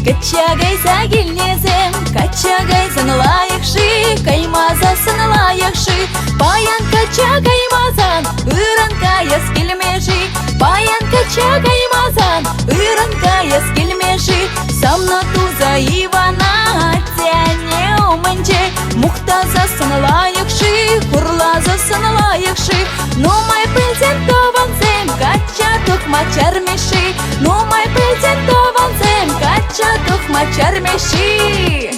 Качагайса келнезем, качагайсан лайықшы, каймазасын лайықшы. Баян качагаймазан, ыран каяс келмежі. Баян качагаймазан, ыран каяс келмежі. Самна туза Ивана, тяне умынже. Мұқтазасын лайықшы, құрлазасын лайықшы. Нумай презентованзем, кача тұқма чармеші. Нумай презентованзем, кача тұқма чармеші.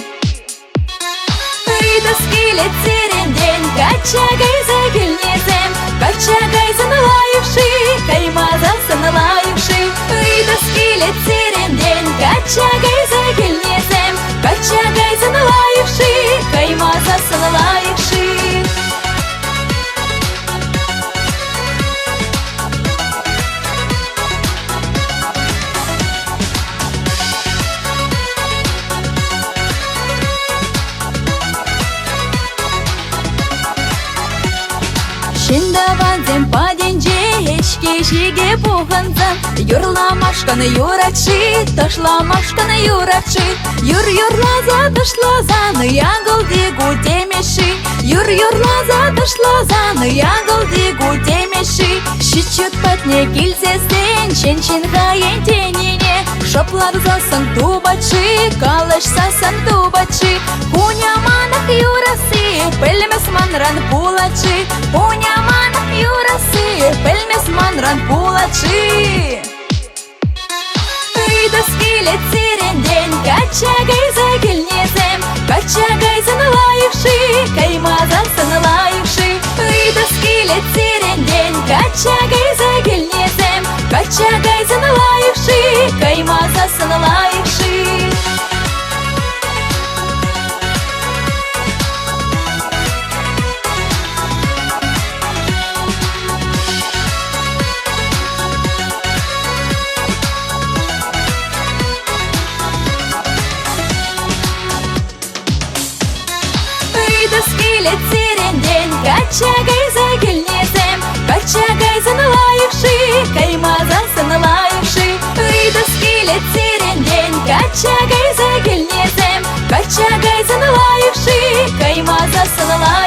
Ыйдас келет серенден, качагайса келнезем. Качагайсын лайықшы, каймазасын лайықшы. Ыйдас келет серенден, качагайса келнезем. Качагайсын лайықшы, каймазасын лайықшы. Шиндаванзем паденже, ешкешеге пуханзан. Юрламашканы юракши, ташламашканы юракши. Юр-юрлаза ташлазан, ягылдигу темеши. Юр-юрлаза ташлазан, ягылдигу темеши. Шичут патне килсестен, шен-шен хайен тенине. Шопларзасын тубачи, калышсасын тубачи. Куняманах юрасы, пельмес манран пулачи. Куняманах юрасы, пельмес манран пулачи. Ыйдас келет серенден, качагайса келнезем. Качагайсын лайықшы, каймазасын лайықшы. Ыйдас келет серенден, качагайса келнезем. Качагайсын лайықшы, каймазасын лайықшы. Ыйдас келет серенден, качагайса келнезем. Качагайсын лайықшы, каймазасын лайықшы. Ыйдас келет серенден, качагайса келнезем. Качагайсын лайықшы, каймазасын лайықшы.